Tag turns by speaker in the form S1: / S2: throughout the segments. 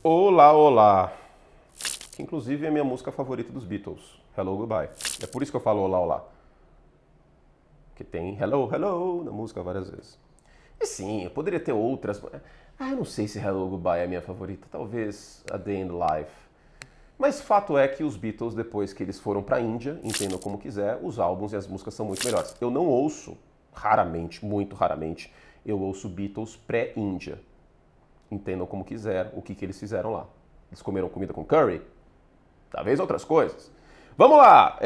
S1: Olá, olá. Que inclusive é a minha música favorita dos Beatles. Hello, Goodbye. É por isso que eu falo olá, olá. Que tem hello, hello na música várias vezes. E sim, eu poderia ter outras. Eu não sei se Hello, Goodbye é a minha favorita. Talvez A Day in the Life. Mas fato é que os Beatles, depois que eles foram pra Índia, entendam como quiser, os álbuns e as músicas são muito melhores. Eu não ouço, raramente, muito raramente, eu ouço Beatles pré-Índia. Entendam como quiser o que eles fizeram lá. Eles comeram comida com curry? Talvez outras coisas. Vamos lá!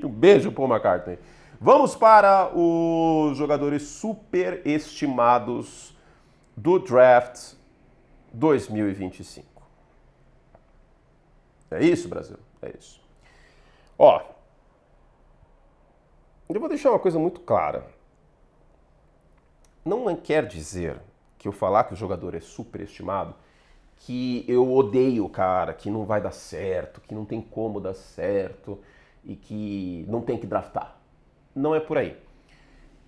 S1: Um beijo, Paul McCartney. Vamos para os jogadores superestimados do draft 2025. É isso, Brasil? É isso. Ó, eu vou deixar uma coisa muito clara. Não quer dizer que eu falar que o jogador é superestimado, que eu odeio o cara, que não vai dar certo, que não tem como dar certo e que não tem que draftar. Não é por aí.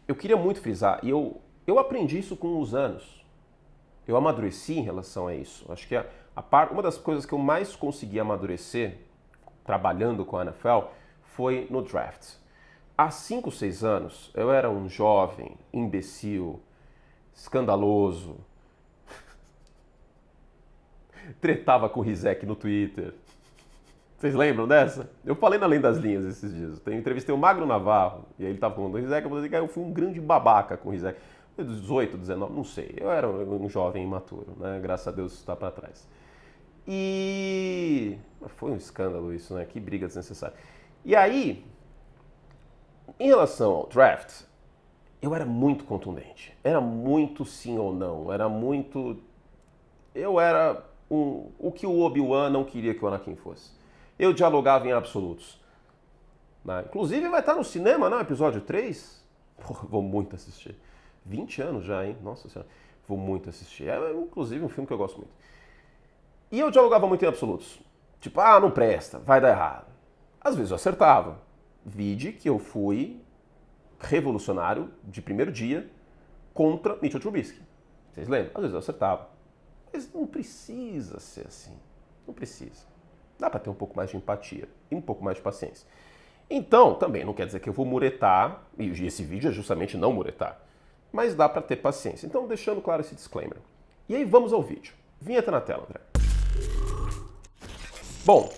S1: Eu queria muito frisar, e eu aprendi isso com os anos. Eu amadureci em relação a isso. Acho que uma das coisas que eu mais consegui amadurecer trabalhando com a NFL foi no draft. Há 5, 6 anos, eu era um jovem, imbecil, escandaloso, tretava com o Rizek no Twitter. Vocês lembram dessa? Eu falei na Além das Linhas esses dias. Eu entrevistei o Magno Navarro, e aí ele tava falando do Rizek, eu falei que eu fui um grande babaca com o Rizek. 18, 19, não sei. Eu era um jovem imaturo, né? Graças a Deus isso está para trás. E foi um escândalo isso, né? Que briga desnecessária. E aí, em relação ao draft, eu era muito contundente. Era muito sim ou não. Era muito... Eu era o que o Obi-Wan não queria que o Anakin fosse. Eu dialogava em absolutos. Né? Inclusive vai estar no cinema, né? Episódio 3. Porra, vou muito assistir. 20 anos já, hein? Nossa Senhora. Vou muito assistir. É, inclusive, um filme que eu gosto muito. E eu dialogava muito em absolutos. Tipo, não presta, vai dar errado. Às vezes eu acertava. Vide que eu fui revolucionário de primeiro dia contra Mitchell Trubisky. Vocês lembram? Às vezes eu acertava. Mas não precisa ser assim. Não precisa. Dá para ter um pouco mais de empatia e um pouco mais de paciência. Então, também não quer dizer que eu vou muretar, e esse vídeo é justamente não muretar, mas dá para ter paciência. Então, deixando claro esse disclaimer. E aí, vamos ao vídeo. Vinheta na tela, André. Bom,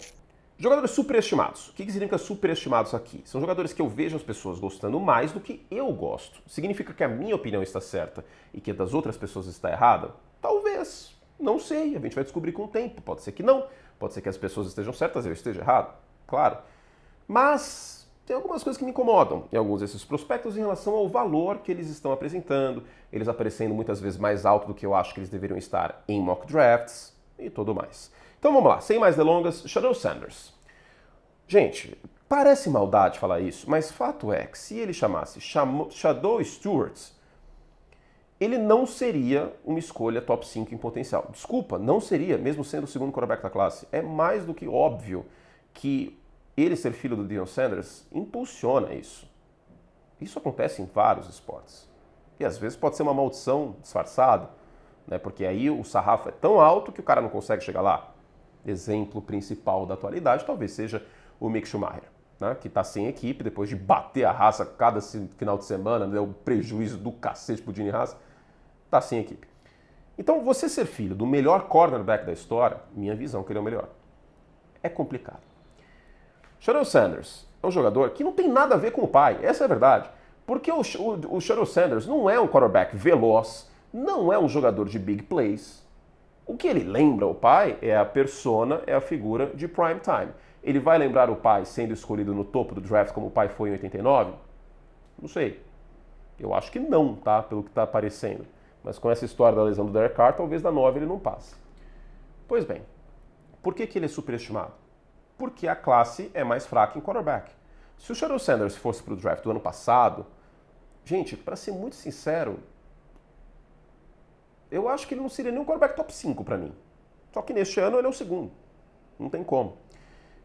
S1: jogadores superestimados. O que significa superestimados aqui? São jogadores que eu vejo as pessoas gostando mais do que eu gosto. Significa que a minha opinião está certa e que a das outras pessoas está errada? Talvez. Não sei. A gente vai descobrir com o tempo. Pode ser que não. Pode ser que as pessoas estejam certas e eu esteja errado. Claro. Mas tem algumas coisas que me incomodam em alguns desses prospectos em relação ao valor que eles estão apresentando, eles aparecendo muitas vezes mais alto do que eu acho que eles deveriam estar em mock drafts e tudo mais. Então vamos lá, sem mais delongas, Shedeur Sanders. Gente, parece maldade falar isso, mas fato é que se ele chamasse Shedeur Stewart, ele não seria uma escolha top 5 em potencial. Desculpa, não seria, mesmo sendo o segundo quarterback da classe. É mais do que óbvio que ele ser filho do Deion Sanders impulsiona isso. Isso acontece em vários esportes. E às vezes pode ser uma maldição disfarçada, né? Porque aí o sarrafo é tão alto que o cara não consegue chegar lá. Exemplo principal da atualidade talvez seja o Mick Schumacher, né? Que está sem equipe, depois de bater a raça cada final de semana, deu um prejuízo do cacete pro Gene Haas, está sem equipe. Então você ser filho do melhor cornerback da história, minha visão que ele é o melhor, é complicado. Shedeur Sanders é um jogador que não tem nada a ver com o pai, essa é a verdade. Porque o Shedeur Sanders não é um quarterback veloz, não é um jogador de big plays. O que ele lembra o pai é a persona, é a figura de prime time. Ele vai lembrar o pai sendo escolhido no topo do draft como o pai foi em 89? Não sei. Eu acho que não, tá? Pelo que está aparecendo. Mas com essa história da lesão do Derek Carr, talvez da 9 ele não passe. Pois bem, por que ele é superestimado? Porque a classe é mais fraca em quarterback. Se o Shedeur Sanders fosse para o draft do ano passado, gente, para ser muito sincero, eu acho que ele não seria nem um quarterback top 5 para mim. Só que neste ano ele é o segundo. Não tem como.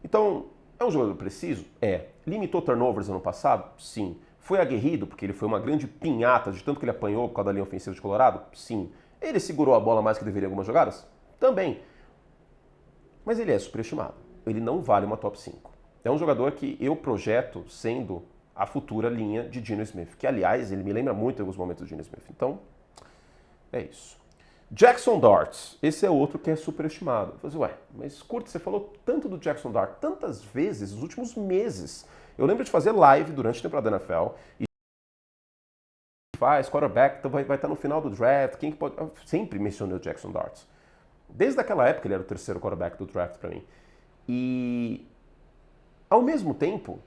S1: Então, é um jogador preciso? É. Limitou turnovers ano passado? Sim. Foi aguerrido porque ele foi uma grande pinhata de tanto que ele apanhou por causa da linha ofensiva de Colorado? Sim. Ele segurou a bola mais que deveria em algumas jogadas? Também. Mas ele é superestimado. Ele não vale uma top 5. É um jogador que eu projeto sendo a futura linha de Geno Smith, que, aliás, ele me lembra muito em alguns momentos do Geno Smith. Então, é isso. Jackson Dart, esse é outro que é superestimado. Eu falei, ué, mas Curtis, você falou tanto do Jackson Dart tantas vezes nos últimos meses. Eu lembro de fazer live durante a temporada da NFL e faz quarterback, então vai estar no final do draft, quem que pode... Eu sempre mencionei o Jackson Dart. Desde aquela época ele era o terceiro quarterback do draft para mim. E, ao mesmo tempo,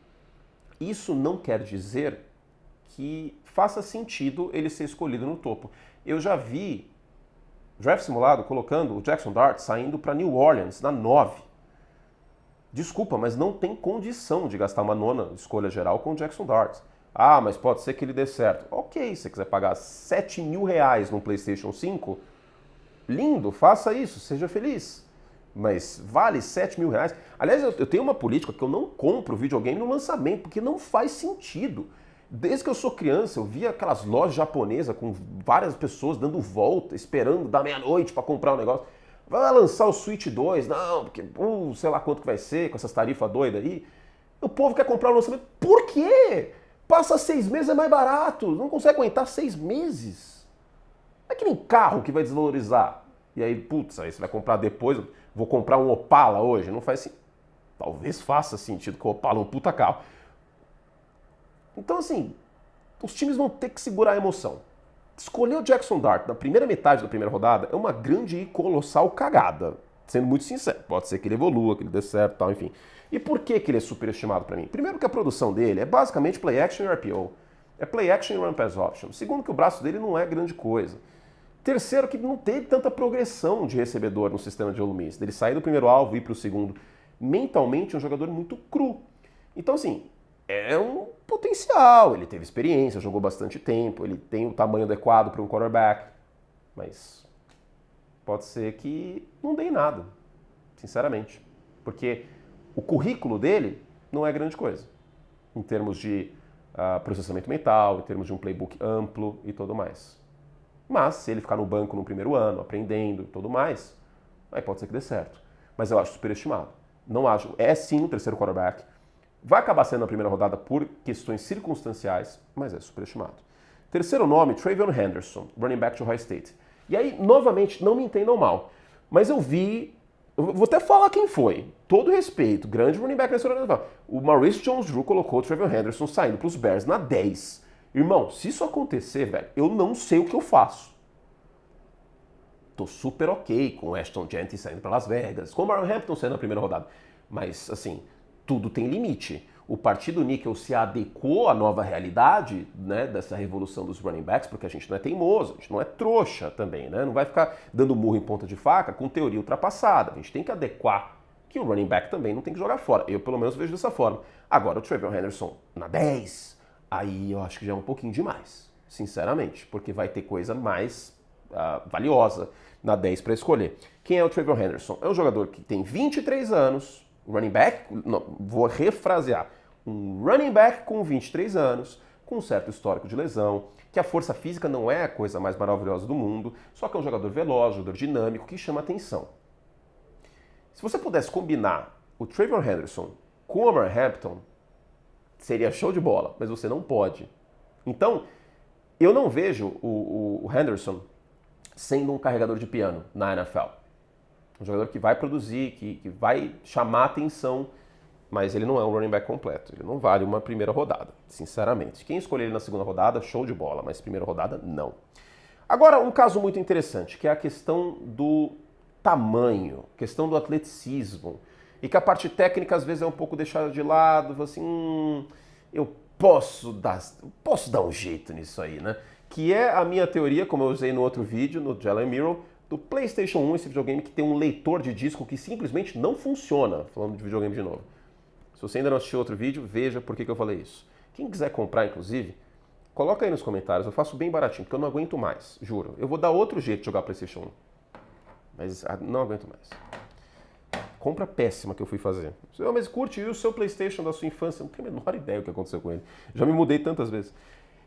S1: isso não quer dizer que faça sentido ele ser escolhido no topo. Eu já vi draft simulado colocando o Jackson Dart saindo para New Orleans na 9. Desculpa, mas não tem condição de gastar uma nona escolha geral com o Jackson Dart. Ah, mas pode ser que ele dê certo. Ok, se você quiser pagar R$7.000 no PlayStation 5, lindo, faça isso, seja feliz. Mas vale R$7.000? Aliás, eu tenho uma política que eu não compro videogame no lançamento, porque não faz sentido. Desde que eu sou criança, eu via aquelas lojas japonesas com várias pessoas dando volta, esperando da meia-noite para comprar um negócio. Vai lançar o Switch 2? Não, porque sei lá quanto que vai ser com essas tarifas doidas aí. O povo quer comprar o lançamento. Por quê? Passa 6 meses, é mais barato. Não consegue aguentar 6 meses. É que nem carro que vai desvalorizar. E aí, putz, aí você vai comprar depois, vou comprar um Opala hoje. Não faz sentido. Talvez faça sentido que o Opala é um puta carro. Então, assim, os times vão ter que segurar a emoção. Escolher o Jackson Dart na primeira metade da primeira rodada é uma grande e colossal cagada. Sendo muito sincero, pode ser que ele evolua, que ele dê certo e tal, enfim. E por que ele é superestimado para mim? Primeiro que a produção dele é basicamente play action e RPO. É play action e run pass option. Segundo que o braço dele não é grande coisa. Terceiro que não teve tanta progressão de recebedor no sistema de Ole Miss. Dele sair do primeiro alvo e ir para o segundo. Mentalmente é um jogador muito cru. Então, assim, é um potencial, ele teve experiência, jogou bastante tempo, ele tem o tamanho adequado para um quarterback, mas pode ser que não dê em nada, sinceramente, porque o currículo dele não é grande coisa, em termos de processamento mental, em termos de um playbook amplo e tudo mais. Mas se ele ficar no banco no primeiro ano, aprendendo e tudo mais, aí pode ser que dê certo. Mas eu acho superestimado. Não acho, é sim o terceiro quarterback. Vai acabar sendo na primeira rodada por questões circunstanciais, mas é superestimado. Terceiro nome, TreVeyon Henderson, running back de Ohio State. E aí, novamente, não me entendam mal, mas eu vou até falar quem foi, todo respeito, grande running back nessa hora. O Maurice Jones-Drew colocou o TreVeyon Henderson saindo para os Bears na 10. Irmão, se isso acontecer, velho, eu não sei o que eu faço. Tô super ok com o Ashton Jeanty saindo para Las Vegas, com o Marlon Hampton saindo na primeira rodada, mas, assim, tudo tem limite. O partido níquel se adequou à nova realidade, né, dessa revolução dos running backs, porque a gente não é teimoso, a gente não é trouxa também, né? Não vai ficar dando murro em ponta de faca com teoria ultrapassada. A gente tem que adequar que o running back também não tem que jogar fora. Eu, pelo menos, vejo dessa forma. Agora, o TreVeyon Henderson na 10, aí eu acho que já é um pouquinho demais, sinceramente, porque vai ter coisa mais valiosa na 10 para escolher. Quem é o TreVeyon Henderson? É um jogador que tem 23 anos, running back, não, vou refrasear, um running back com 23 anos, com um certo histórico de lesão, que a força física não é a coisa mais maravilhosa do mundo, só que é um jogador veloz, jogador dinâmico, que chama atenção. Se você pudesse combinar o TreVeyon Henderson com o Marlon Hampton, seria show de bola, mas você não pode. Então, eu não vejo o Henderson sendo um carregador de piano na NFL. Um jogador que vai produzir, que vai chamar atenção, mas ele não é um running back completo. Ele não vale uma primeira rodada, sinceramente. Quem escolher ele na segunda rodada, show de bola, mas primeira rodada, não. Agora, um caso muito interessante, que é a questão do tamanho, questão do atleticismo, e que a parte técnica às vezes é um pouco deixada de lado, assim, eu posso dar um jeito nisso aí, né? Que é a minha teoria, como eu usei no outro vídeo, no Jalen Mirror, do PlayStation 1, esse videogame que tem um leitor de disco que simplesmente não funciona, falando de videogame de novo. Se você ainda não assistiu outro vídeo, veja por que eu falei isso. Quem quiser comprar, inclusive, coloca aí nos comentários, eu faço bem baratinho, porque eu não aguento mais, juro. Eu vou dar outro jeito de jogar PlayStation 1, mas não aguento mais. Compra péssima que eu fui fazer. Mas curte o seu PlayStation da sua infância, não tenho a menor ideia o que aconteceu com ele. Já me mudei tantas vezes.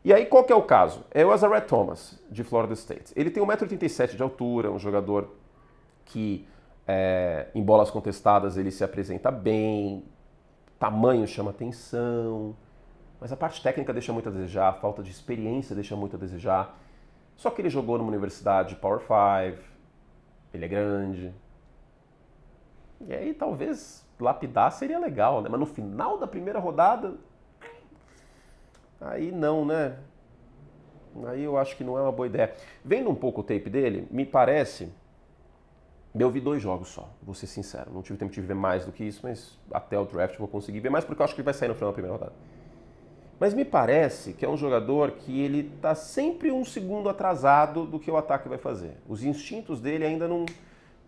S1: E aí, qual que é o caso? É o Azareth Thomas, de Florida State. Ele tem 1,87 m de altura, um jogador que em bolas contestadas ele se apresenta bem, tamanho chama atenção, mas a parte técnica deixa muito a desejar, a falta de experiência deixa muito a desejar. Só que ele jogou numa universidade Power 5, ele é grande. E aí talvez lapidar seria legal, né? Mas no final da primeira rodada, aí não, né? Aí eu acho que não é uma boa ideia. Vendo um pouco o tape dele, me parece... Eu vi 2 jogos só, vou ser sincero. Não tive tempo de ver mais do que isso, mas até o draft eu vou conseguir ver mais, porque eu acho que ele vai sair no final da primeira rodada. Mas me parece que é um jogador que ele tá sempre um segundo atrasado do que o ataque vai fazer. Os instintos dele ainda não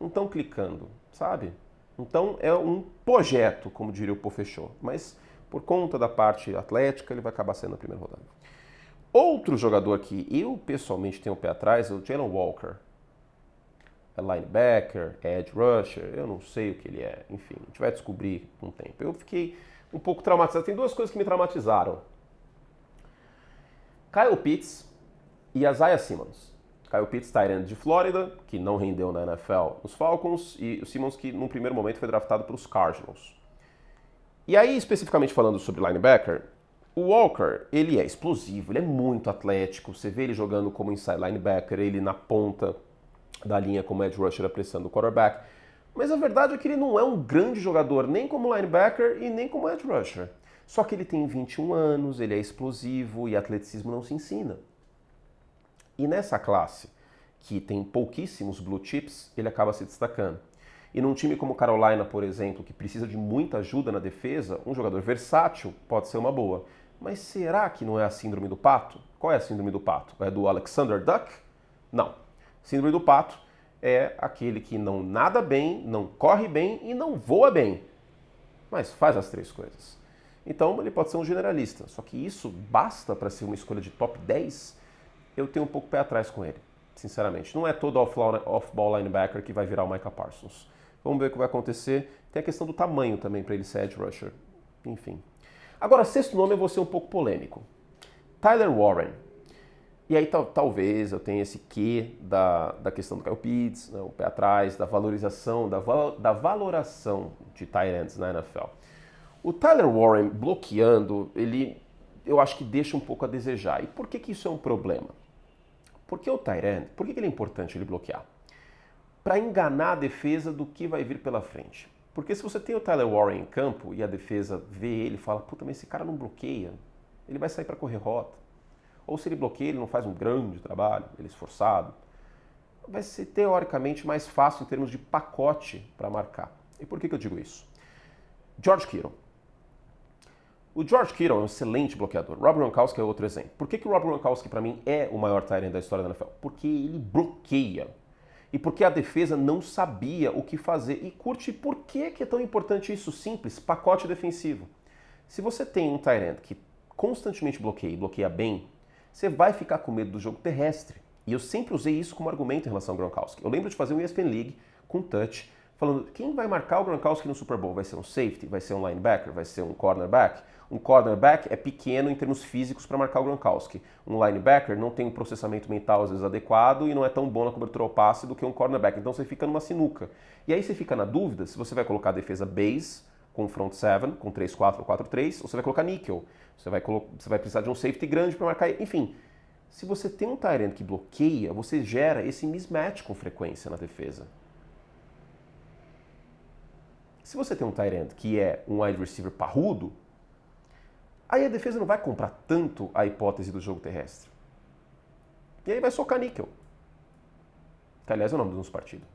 S1: estão clicando, sabe? Então é um projeto, como diria o Pofechou. Mas por conta da parte atlética, ele vai acabar saindo na primeira rodada. Outro jogador que eu pessoalmente tenho o pé atrás é o Jalen Walker. É linebacker, é edge rusher, eu não sei o que ele é, enfim, a gente vai descobrir com o tempo. Eu fiquei um pouco traumatizado, tem 2 coisas que me traumatizaram. Kyle Pitts e Isaiah Simmons. Kyle Pitts, tight end de Flórida, que não rendeu na NFL nos Falcons, e o Simmons que num primeiro momento foi draftado pelos Cardinals. E aí, especificamente falando sobre linebacker, o Walker, ele é explosivo, ele é muito atlético, você vê ele jogando como inside linebacker, ele na ponta da linha como edge rusher apressando o quarterback. Mas a verdade é que ele não é um grande jogador nem como linebacker e nem como edge rusher. Só que ele tem 21 anos, ele é explosivo e atleticismo não se ensina. E nessa classe, que tem pouquíssimos blue chips, ele acaba se destacando. E num time como Carolina, por exemplo, que precisa de muita ajuda na defesa, um jogador versátil pode ser uma boa. Mas será que não é a síndrome do pato? Qual é a síndrome do pato? É do Alexander Duck? Não. Síndrome do pato é aquele que não nada bem, não corre bem e não voa bem, mas faz as 3 coisas. Então ele pode ser um generalista, só que isso basta para ser uma escolha de top 10? Eu tenho um pouco pé atrás com ele, sinceramente. Não é todo off-ball linebacker que vai virar o Micah Parsons. Vamos ver o que vai acontecer. Tem a questão do tamanho também para ele ser edge rusher. Enfim. Agora, 6º nome eu vou ser um pouco polêmico. Tyler Warren. E aí talvez eu tenha esse quê da questão do Kyle Pitts, né, o pé atrás, da valorização, da valoração de tight ends na NFL. O Tyler Warren bloqueando, eu acho que deixa um pouco a desejar. E por que isso é um problema? Porque o tight end, por que ele é importante ele bloquear? Para enganar a defesa do que vai vir pela frente. Porque se você tem o Tyler Warren em campo e a defesa vê ele e fala, puta, mas esse cara não bloqueia, ele vai sair para correr rota. Ou se ele bloqueia, ele não faz um grande trabalho, ele é esforçado. Vai ser teoricamente mais fácil em termos de pacote para marcar. E por que eu digo isso? George Kittle. O George Kittle é um excelente bloqueador. Rob Gronkowski é outro exemplo. Por que o Rob Gronkowski, para mim, é o maior tight end da história da NFL? Porque ele bloqueia. E porque a defesa não sabia o que fazer. E curte, por que é tão importante isso? Simples, pacote defensivo. Se você tem um tight end que constantemente bloqueia e bloqueia bem, você vai ficar com medo do jogo terrestre. E eu sempre usei isso como argumento em relação ao Gronkowski. Eu lembro de fazer um ESPN League com touch, falando quem vai marcar o Gronkowski no Super Bowl? Vai ser um safety? Vai ser um linebacker? Vai ser um cornerback? Um cornerback é pequeno em termos físicos para marcar o Gronkowski. Um linebacker não tem um processamento mental às vezes adequado e não é tão bom na cobertura ao passe do que um cornerback. Então você fica numa sinuca. E aí você fica na dúvida se você vai colocar a defesa base com front 7, com 3-4 ou 4-3, ou você vai colocar níquel. Você vai precisar de um safety grande para marcar. Enfim, se você tem um tight end que bloqueia, você gera esse mismatch com frequência na defesa. Se você tem um tight end que é um wide receiver parrudo, aí a defesa não vai comprar tanto a hipótese do jogo terrestre. E aí vai socar níquel. Que, aliás, é o nome do nosso partido.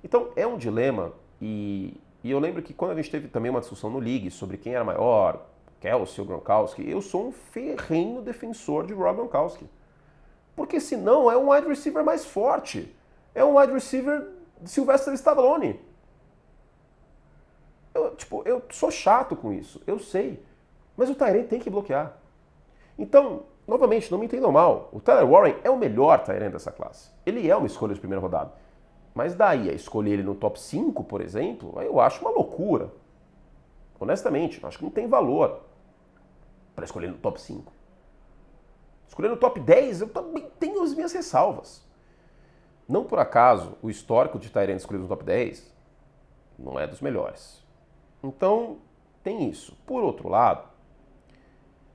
S1: Então, é um dilema e eu lembro que quando a gente teve também uma discussão no League sobre quem era maior, Kelce ou Gronkowski, eu sou um ferrenho defensor de Rob Gronkowski. Porque senão é um wide receiver mais forte. É um wide receiver de Sylvester Stallone. Eu sou chato com isso, eu sei. Mas o tight end tem que bloquear. Então, novamente, não me entendam mal. O Tyler Warren é o melhor tight end dessa classe. Ele é uma escolha de primeira rodada. Mas daí a escolher ele no top 5, por exemplo, eu acho uma loucura. Honestamente, acho que não tem valor para escolher no top 5. Escolher no top 10, eu também tenho as minhas ressalvas. Não por acaso, o histórico de tight end escolhido no top 10 não é dos melhores. Então, tem isso. Por outro lado,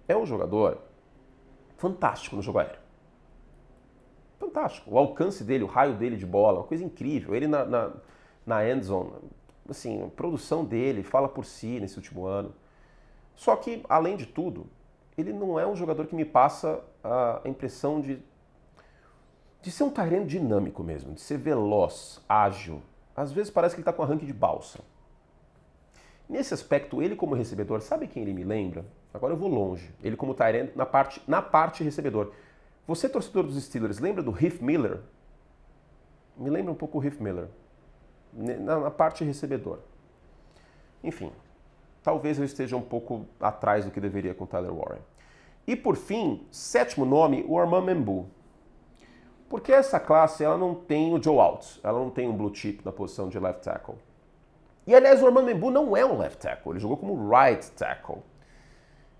S1: é um jogador fantástico no jogo aéreo. Fantástico. O alcance dele, o raio dele de bola, uma coisa incrível. Ele na end zone, assim, a produção dele fala por si nesse último ano. Só que, além de tudo, ele não é um jogador que me passa a impressão de ser um tight end dinâmico mesmo, de ser veloz, ágil. Às vezes parece que ele está com arranque de balsa. Nesse aspecto, ele como recebedor, sabe quem ele me lembra? Agora eu vou longe. Ele como tight end na parte recebedor. Você, torcedor dos Steelers, lembra do Heath Miller? Me lembra um pouco o Heath Miller. Na parte recebedor. Enfim, talvez eu esteja um pouco atrás do que deveria com o Tyler Warren. E por fim, sétimo nome, o Armand Membou. Porque essa classe ela não tem o Joe Alt, ela não tem um blue chip na posição de left tackle. E aliás, o Armand Membou não é um left tackle, ele jogou como right tackle.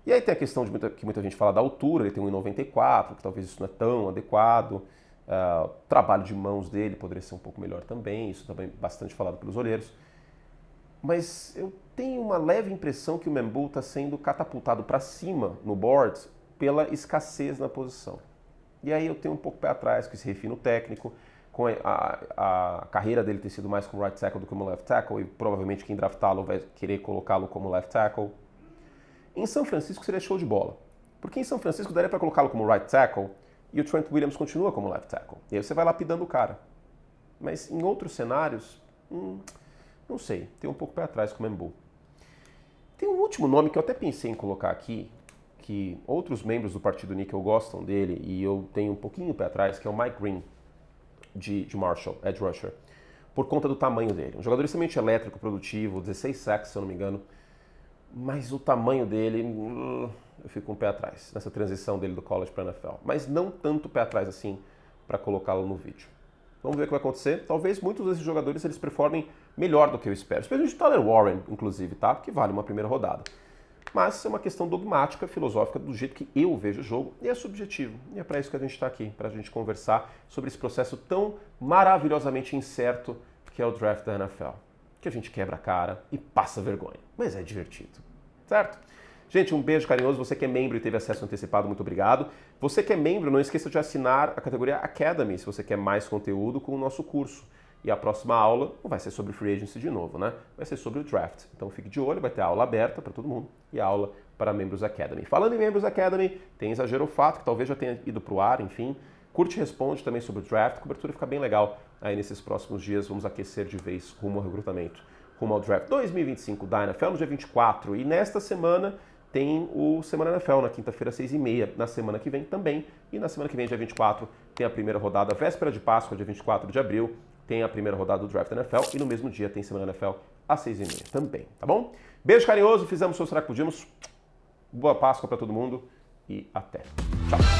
S1: E aí tem a questão que muita gente fala da altura, ele tem 1,94, que talvez isso não é tão adequado. O trabalho de mãos dele poderia ser um pouco melhor também, isso também é bastante falado pelos olheiros. Mas eu tenho uma leve impressão que o Membou está sendo catapultado para cima no board pela escassez na posição. E aí eu tenho um pouco pé atrás com esse refino técnico, com a carreira dele ter sido mais como right tackle do que como left tackle, e provavelmente quem draftá-lo vai querer colocá-lo como left tackle. Em São Francisco seria show de bola, porque em São Francisco daria para colocá-lo como right tackle e o Trent Williams continua como left tackle. E aí você vai lapidando o cara. Mas em outros cenários, não sei, tem um pouco pé atrás com o Membou. Tem um último nome que eu até pensei em colocar aqui, que outros membros do Partido Níquel gostam dele e eu tenho um pouquinho pé atrás, que é o Mike Green, de Marshall, edge rusher, por conta do tamanho dele. Um jogador extremamente elétrico, produtivo, 16 sacks, se eu não me engano, mas o tamanho dele, eu fico com um pé atrás, nessa transição dele do college para a NFL. Mas não tanto pé atrás assim, para colocá-lo no vídeo. Vamos ver o que vai acontecer. Talvez muitos desses jogadores eles performem melhor do que eu espero. Especialmente o Tyler Warren, inclusive, tá? Que vale uma primeira rodada. Mas é uma questão dogmática, filosófica, do jeito que eu vejo o jogo, e é subjetivo. E é para isso que a gente está aqui, para a gente conversar sobre esse processo tão maravilhosamente incerto que é o draft da NFL. Que a gente quebra a cara e passa vergonha. Mas é divertido, certo? Gente, um beijo carinhoso. Você que é membro e teve acesso antecipado, muito obrigado. Você que é membro, não esqueça de assinar a categoria Academy, se você quer mais conteúdo com o nosso curso. E a próxima aula não vai ser sobre Free Agency de novo, né? Vai ser sobre o Draft. Então fique de olho, vai ter aula aberta para todo mundo e aula para membros Academy. Falando em membros Academy, tem Exagero Fato, que talvez já tenha ido para o ar, enfim. Curte e responde também sobre o Draft. A cobertura fica bem legal aí nesses próximos dias. Vamos aquecer de vez rumo ao recrutamento, rumo ao Draft 2025 da NFL no dia 24. E nesta semana tem o Semana NFL, na quinta-feira, 6h30. Na semana que vem também. E na semana que vem, dia 24, tem a primeira rodada, véspera de Páscoa, dia 24 de abril. Tem a primeira rodada do Draft NFL. E no mesmo dia tem Semana NFL às 6h30 também, tá bom? Beijo carinhoso, fizemos o que podíamos. Boa Páscoa para todo mundo e até. Tchau.